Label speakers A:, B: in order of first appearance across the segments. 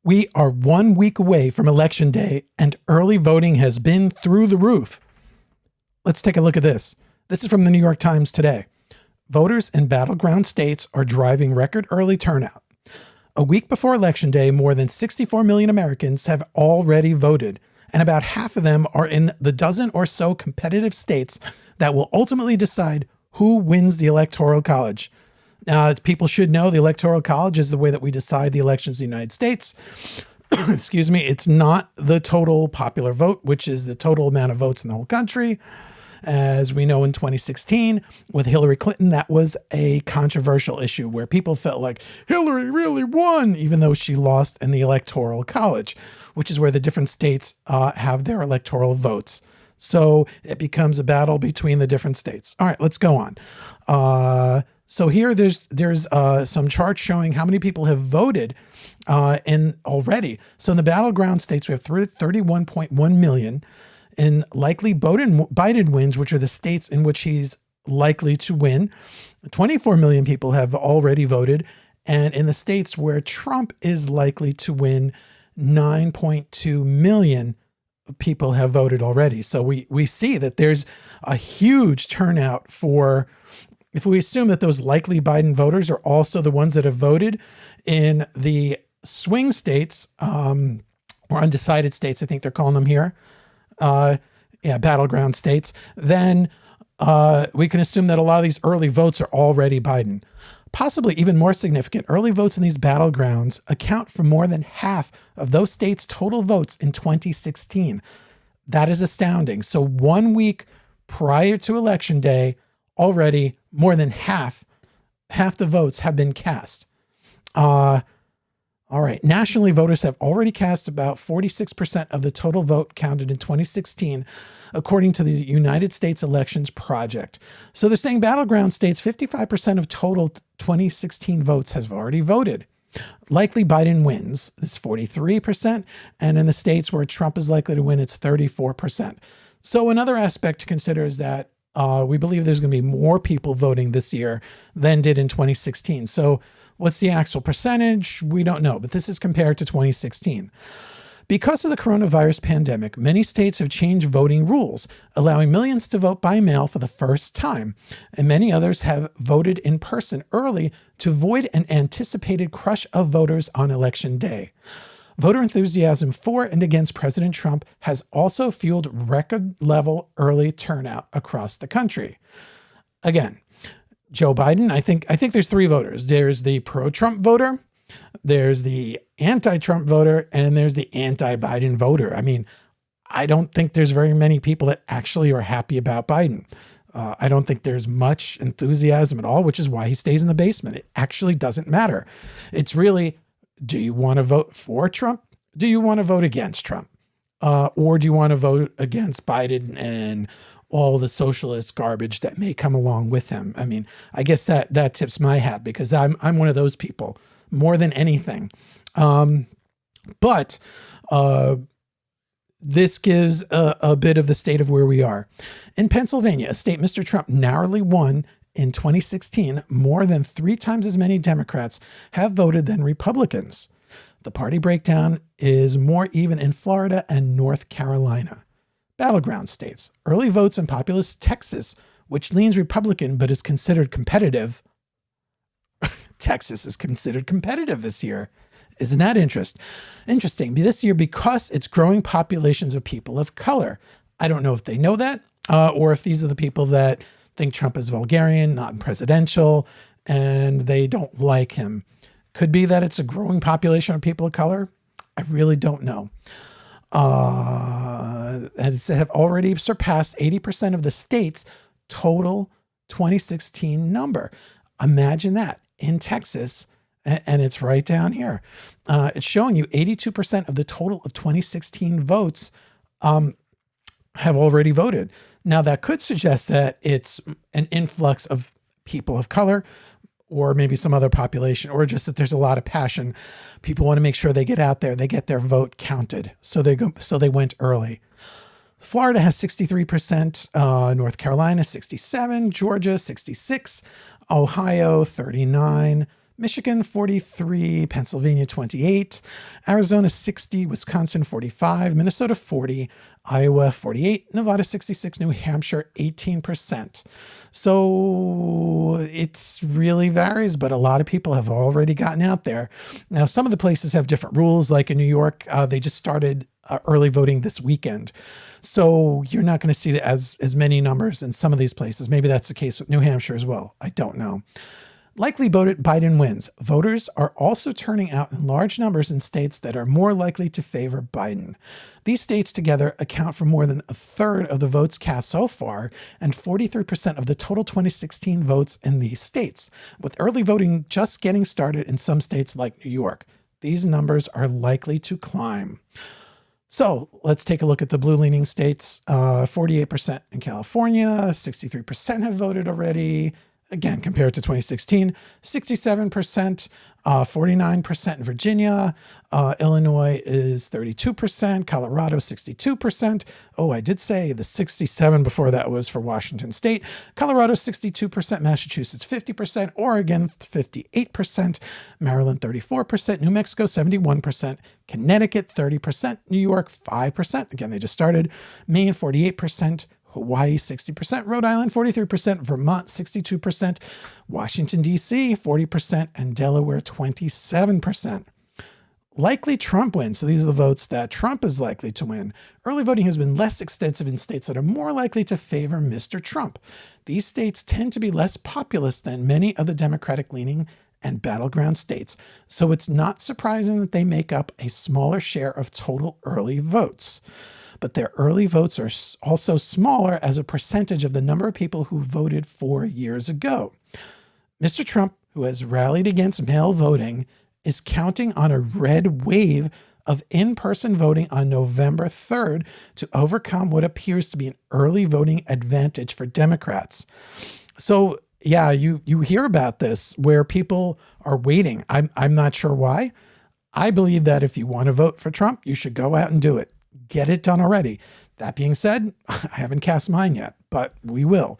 A: We are 1 week away from Election Day, and early voting has been through the roof. Let's take a look at this. This is from the New York Times today. Voters in battleground states are driving record early turnout. A week before Election Day, more than 64 million Americans have already voted, and about half of them are in the dozen or so competitive states that will ultimately decide who wins the Electoral College. Now, as people should know, the Electoral College is the way that we decide the elections in the United States. Excuse me. It's not the total popular vote, which is the total amount of votes in the whole country. As we know, in 2016, with Hillary Clinton, that was a controversial issue where people felt like Hillary really won, even though she lost in the Electoral College, which is where the different states have their electoral votes. So it becomes a battle between the different states. All right, let's go on. So here there's some charts showing how many people have voted in already. So in the battleground states, we have 31.1 million. In likely Biden wins, which are the states in which he's likely to win, 24 million people have already voted. And in the states where Trump is likely to win, 9.2 million people have voted already. So we see that there's a huge turnout for, if we assume that those likely Biden voters are also the ones that have voted in the swing states, or undecided states, I think they're calling them here, battleground states, then we can assume that a lot of these early votes are already Biden. Possibly even more significant, early votes in these battlegrounds account for more than half of those states' total votes in 2016. That is astounding. So 1 week prior to Election Day, already more than half the votes have been cast. All right. Nationally, voters have already cast about 46% of the total vote counted in 2016, according to the United States Elections Project. So they're saying battleground states, 55% of total 2016 votes has already voted. Likely Biden wins is 43%. And in the states where Trump is likely to win, it's 34%. So another aspect to consider is that we believe there's going to be more people voting this year than did in 2016. So what's the actual percentage? We don't know, but this is compared to 2016. Because of the coronavirus pandemic, many states have changed voting rules, allowing millions to vote by mail for the first time, and many others have voted in person early to avoid an anticipated crush of voters on Election Day. Voter enthusiasm for and against President Trump has also fueled record-level early turnout across the country. Again, Joe Biden, I think there's three voters. There's the pro-Trump voter, there's the anti-Trump voter, and there's the anti-Biden voter. I mean, I don't think there's very many people that actually are happy about Biden. I don't think there's much enthusiasm at all, which is why he stays in the basement. It actually doesn't matter. It's really, do you want to vote for Trump? Do you want to vote against Trump? Or do you want to vote against Biden and all the socialist garbage that may come along with him? I mean, I guess that tips my hat because I'm one of those people more than anything. But this gives a bit of the state of where we are. In Pennsylvania, a state Mr. Trump narrowly won in 2016, more than 3 times as many Democrats have voted than Republicans. The party breakdown is more even in Florida and North Carolina. Battleground states, early votes in populous Texas, which leans Republican but is considered competitive. Texas is considered competitive this year. Isn't that interesting? This year, because it's growing populations of people of color. I don't know if they know that or if these are the people that think Trump is vulgarian, not presidential, and they don't like him. Could be that it's a growing population of people of color. I really don't know. And it's have already surpassed 80% of the state's total 2016 number. Imagine that in Texas, and it's right down here. It's showing you 82% of the total of 2016 votes have already voted. Now, that could suggest that it's an influx of people of color or maybe some other population, or just that there's a lot of passion. People want to make sure they get out there, they get their vote counted. So they went early. Florida has 63%, North Carolina 67%, Georgia 66%, Ohio 39%, Michigan 43, Pennsylvania 28, Arizona 60, Wisconsin 45, Minnesota 40, Iowa 48, Nevada 66, New Hampshire 18%. So it's really varies, but a lot of people have already gotten out there. Now, some of the places have different rules, like in New York, they just started early voting this weekend. So you're not going to see as many numbers in some of these places. Maybe that's the case with New Hampshire as well. I don't know. Likely voted Biden wins. Voters are also turning out in large numbers in states that are more likely to favor Biden. These states together account for more than a third of the votes cast so far and 43% of the total 2016 votes in these states, with early voting just getting started in some states like New York. These numbers are likely to climb. So let's take a look at the blue-leaning states. 48% in California, 63% have voted already. Again, compared to 2016, 67%, 49% in Virginia. Illinois is 32%, Colorado 62%. Oh, I did say the 67 before that was for Washington State. Colorado 62%, Massachusetts 50%, Oregon 58%, Maryland 34%, New Mexico 71%, Connecticut 30%, New York 5%. Again, they just started. Maine 48%. Hawaii, 60%, Rhode Island, 43%, Vermont, 62%, Washington, D.C., 40%, and Delaware, 27%. Likely Trump wins. So these are the votes that Trump is likely to win. Early voting has been less extensive in states that are more likely to favor Mr. Trump. These states tend to be less populous than many of the Democratic-leaning and battleground states. So it's not surprising that they make up a smaller share of total early votes. But their early votes are also smaller as a percentage of the number of people who voted 4 years ago. Mr. Trump, who has rallied against mail voting, is counting on a red wave of in-person voting on November 3rd to overcome what appears to be an early voting advantage for Democrats. So yeah, you hear about this where people are waiting. I'm not sure why. I believe that if you want to vote for Trump, you should go out and do it. Get it done already. That being said, I haven't cast mine yet, but we will.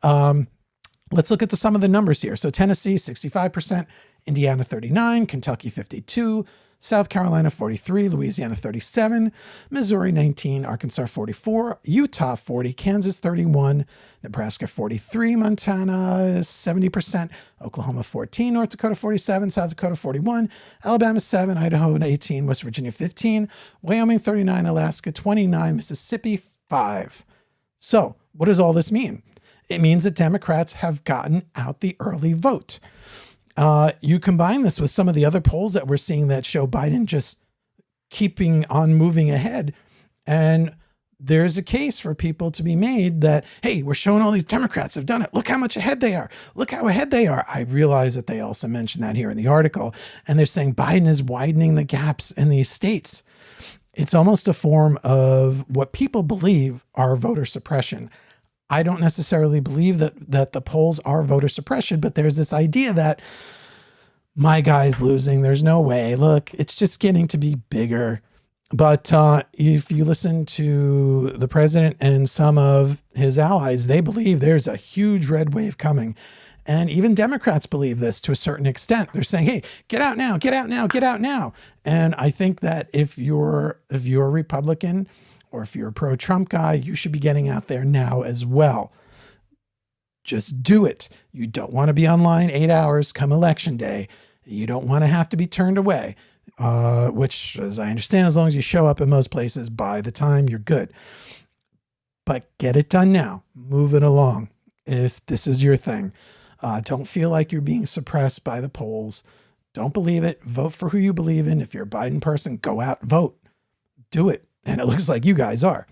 A: Let's look at some of the numbers here. So Tennessee, 65%, Indiana, 39%, Kentucky, 52%, South Carolina, 43%, Louisiana, 37%, Missouri, 19%, Arkansas, 44%, Utah, 40%, Kansas, 31%, Nebraska, 43%, Montana, 70%, Oklahoma, 14%, North Dakota, 47%, South Dakota, 41%, Alabama, 7%, Idaho, 18%, West Virginia, 15%, Wyoming, 39%, Alaska, 29%, Mississippi, 5%. So what does all this mean? It means that Democrats have gotten out the early vote. You combine this with some of the other polls that we're seeing that show Biden just keeping on moving ahead. And there's a case for people to be made that, hey, we're showing all these Democrats have done it. Look how much ahead they are. Look how ahead they are. I realize that they also mentioned that here in the article. And they're saying Biden is widening the gaps in these states. It's almost a form of what people believe are voter suppression. I don't necessarily believe that the polls are voter suppression, but there's this idea that my guy's losing. There's no way. Look, it's just getting to be bigger. But if you listen to the president and some of his allies, they believe there's a huge red wave coming. And even Democrats believe this to a certain extent. They're saying, hey, get out now, get out now, get out now. And I think that if you're a Republican, or if you're a pro-Trump guy, you should be getting out there now as well. Just do it. You don't want to be online 8 hours come election day. You don't want to have to be turned away, which, as I understand, as long as you show up in most places, by the time you're good. But get it done now. Move it along if this is your thing. Don't feel like you're being suppressed by the polls. Don't believe it. Vote for who you believe in. If you're a Biden person, go out, vote. Do it. And it looks like you guys are.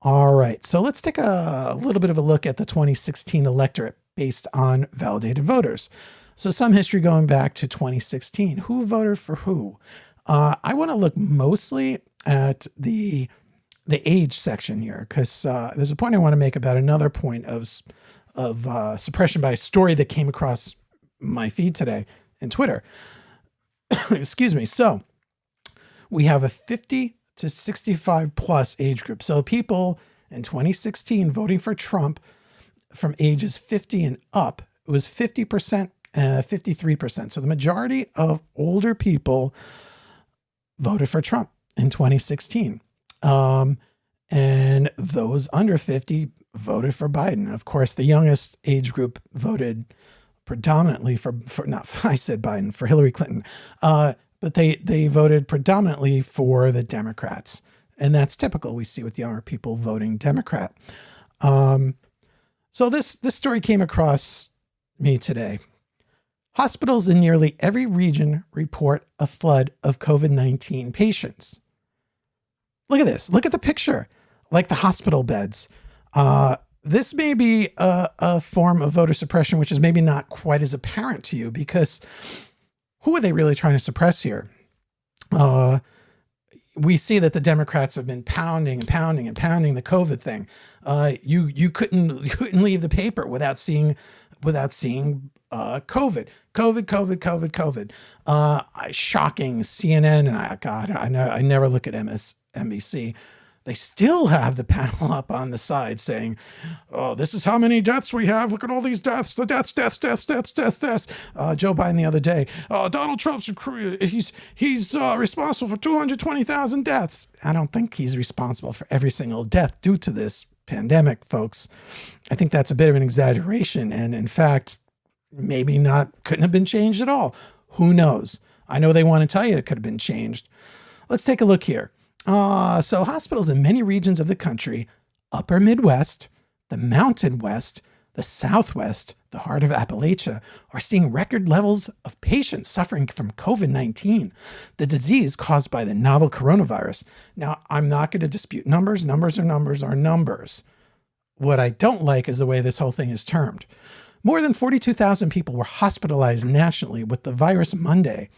A: All right. So let's take a little bit of a look at the 2016 electorate based on validated voters. So some history going back to 2016. Who voted for who? I want to look mostly at the age section here because there's a point I want to make about another point of suppression by story that came across my feed today in Twitter. Excuse me. So we have a 50 to 65 plus age group. So people in 2016 voting for Trump from ages 50 and up, it was 50% 53%. So the majority of older people voted for Trump in 2016. And those under 50 voted for Biden. Of course, the youngest age group voted predominantly for I said Biden, for Hillary Clinton. But they voted predominantly for the Democrats. And that's typical. We see with younger people voting Democrat. So this story came across me today. Hospitals in nearly every region report a flood of COVID-19 patients. Look at this. Look at the picture, like the hospital beds. This may be a form of voter suppression, which is maybe not quite as apparent to you, because who are they really trying to suppress here? We see that the Democrats have been pounding the COVID thing. You couldn't leave the paper without seeing COVID. Shocking. CNN, and I never look at MSNBC. They still have the panel up on the side saying, "Oh, this is how many deaths we have. Look at all these deaths. The deaths. Joe Biden the other day. Donald Trump's he's responsible for 220,000 deaths. I don't think he's responsible for every single death due to this pandemic, folks. I think that's a bit of an exaggeration, and in fact, maybe couldn't have been changed at all. Who knows? I know they want to tell you it could have been changed. Let's take a look here. So hospitals in many regions of the country, upper Midwest, the Mountain West, the Southwest, the heart of Appalachia, are seeing record levels of patients suffering from COVID-19, the disease caused by the novel coronavirus. Now, I'm not going to dispute numbers. Numbers are numbers. What I don't like is the way this whole thing is termed. More than 42,000 people were hospitalized nationally with the virus Monday,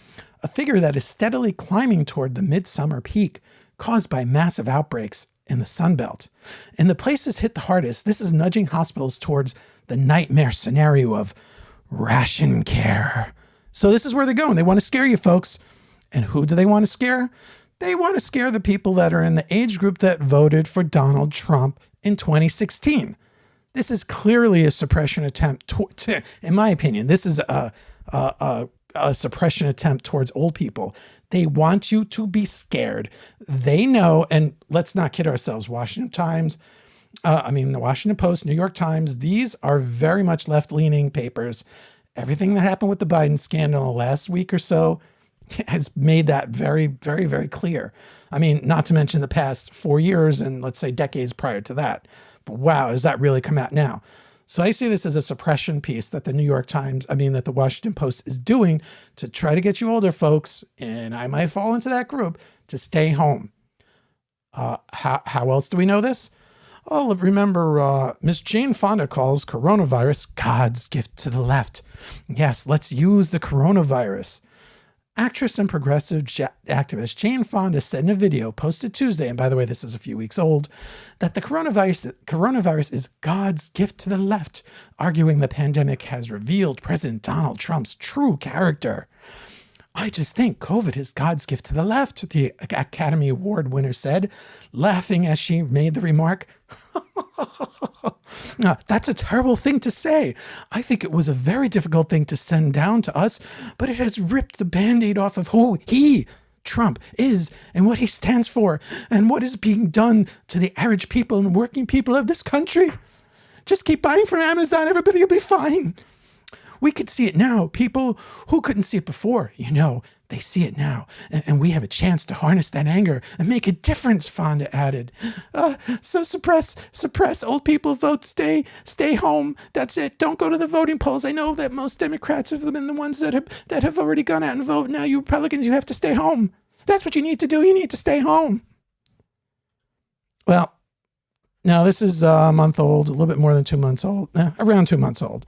A: a figure that is steadily climbing toward the midsummer peak caused by massive outbreaks in the Sun Belt. In the places hit the hardest, this is nudging hospitals towards the nightmare scenario of ration care. So this is where they're going. They want to scare you, folks. And who do they want to scare? They want to scare the people that are in the age group that voted for Donald Trump in 2016. This is clearly a suppression attempt, in my opinion. This is a suppression attempt towards old people. They want you to be scared. They know, and let's not kid ourselves, Washington the Washington Post, New York Times, these are very much left-leaning papers. Everything that happened with the Biden scandal in the last week or so has made that very, very, very clear. I mean, not to mention the past 4 years and let's say decades prior to that. But wow, has that really come out now? So I see this as a suppression piece that the that the Washington Post is doing to try to get you older folks, and I might fall into that group, to stay home. How else do we know this? Oh, remember, Miss Jane Fonda calls coronavirus God's gift to the left. Yes, let's use the coronavirus. Actress and progressive activist Jane Fonda said in a video posted Tuesday, and by the way, this is a few weeks old, that the coronavirus is God's gift to the left, arguing the pandemic has revealed President Donald Trump's true character. I just think COVID is God's gift to the left, the Academy Award winner said, laughing as she made the remark. That's a terrible thing to say. I think it was a very difficult thing to send down to us, but it has ripped the Band-Aid off of who Trump, is and what he stands for and what is being done to the average people and working people of this country. Just keep buying from Amazon. Everybody will be fine. We could see it now. People who couldn't see it before, they see it now. And we have a chance to harness that anger and make a difference, Fonda added. So suppress. Old people vote, stay home. That's it. Don't go to the voting polls. I know that most Democrats have been the ones that have already gone out and voted. Now you Republicans, you have to stay home. That's what you need to do. You need to stay home. Well, now this is a month old, a little bit more than 2 months old, around 2 months old.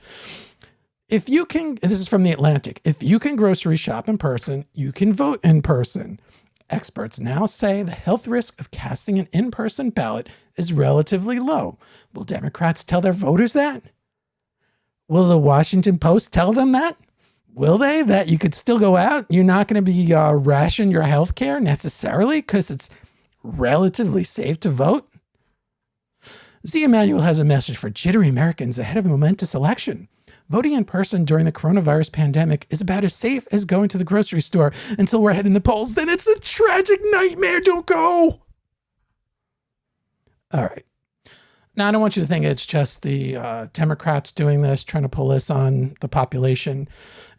A: If you can, this is from The Atlantic, if you can grocery shop in person, you can vote in person. Experts now say the health risk of casting an in-person ballot is relatively low. Will Democrats tell their voters that? Will the Washington Post tell them that? Will they? That you could still go out? You're not going to be ration your health care necessarily because it's relatively safe to vote? Z. Emanuel has a message for jittery Americans ahead of a momentous election. Voting in person during the coronavirus pandemic is about as safe as going to the grocery store until we're heading the polls. Then it's a tragic nightmare. Don't go. All right. Now, I don't want you to think it's just the Democrats doing this, trying to pull this on the population.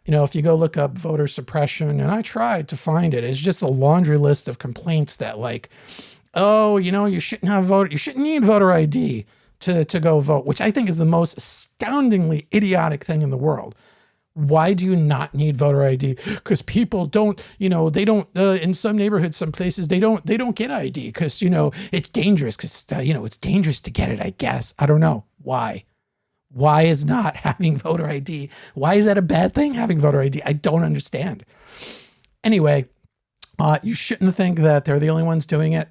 A: If you go look up voter suppression, and I tried to find it, it's just a laundry list of complaints that you shouldn't need voter ID to go vote, which I think is the most astoundingly idiotic thing in the world. Why do you not need voter ID? Because people don't, they don't, in some neighborhoods, some places, they don't get ID because, it's dangerous because, it's dangerous to get it, I guess. I don't know. Why? Why is not having voter ID? Why is that a bad thing, having voter ID? I don't understand. Anyway, you shouldn't think that they're the only ones doing it.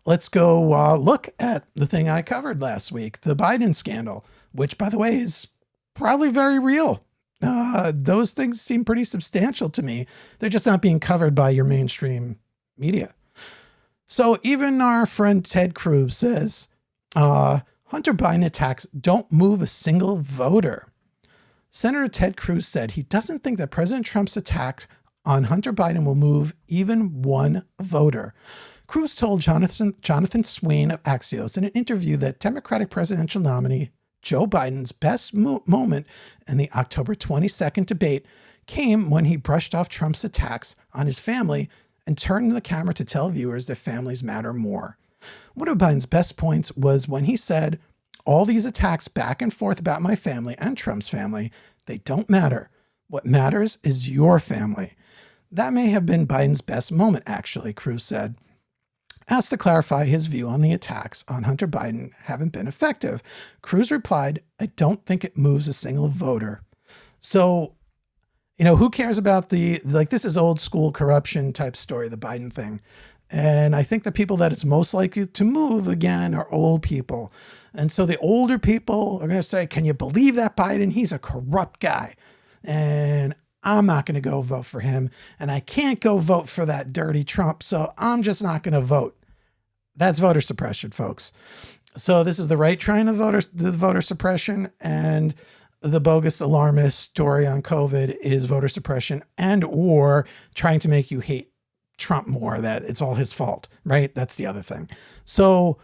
A: Let's go look at the thing I covered last week, the Biden scandal, which, by the way, is probably very real. Those things seem pretty substantial to me. They're just not being covered by your mainstream media. So even our friend Ted Cruz says, Hunter Biden attacks don't move a single voter. Senator Ted Cruz said he doesn't think that President Trump's attacks on Hunter Biden will move even one voter. Cruz told Jonathan Swain of Axios in an interview that Democratic presidential nominee Joe Biden's best moment in the October 22nd debate came when he brushed off Trump's attacks on his family and turned the camera to tell viewers that families matter more. One of Biden's best points was when he said, "All these attacks back and forth about my family and Trump's family, they don't matter. What matters is your family." That may have been Biden's best moment, actually, Cruz said. Asked to clarify his view on the attacks on Hunter Biden haven't been effective, Cruz replied, "I don't think it moves a single voter." So, who cares about this is old school corruption type story, the Biden thing. And I think the people that it's most likely to move again are old people. And so the older people are going to say, can you believe that Biden? He's a corrupt guy. And I'm not going to go vote for him. And I can't go vote for that dirty Trump. So I'm just not going to vote. That's voter suppression, folks. So this is the right trying to voter suppression, and the bogus alarmist story on COVID is voter suppression or trying to make you hate Trump more, that it's all his fault, right? That's the other thing. So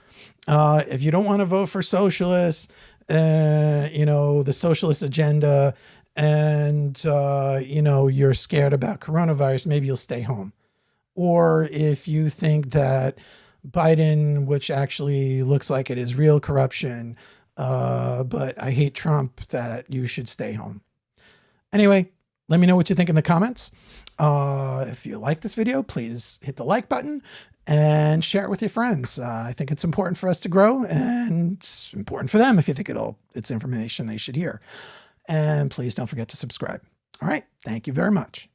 A: if you don't want to vote for socialists, the socialist agenda, and, you're scared about coronavirus, maybe you'll stay home. Or if you think that Biden, which actually looks like it is real corruption, but I hate Trump, that you should stay home. Anyway, let me know what you think in the comments. If you like this video, please hit the like button and share it with your friends. I think it's important for us to grow, and it's important for them if you think it's information they should hear. And please don't forget to subscribe. All right. Thank you very much.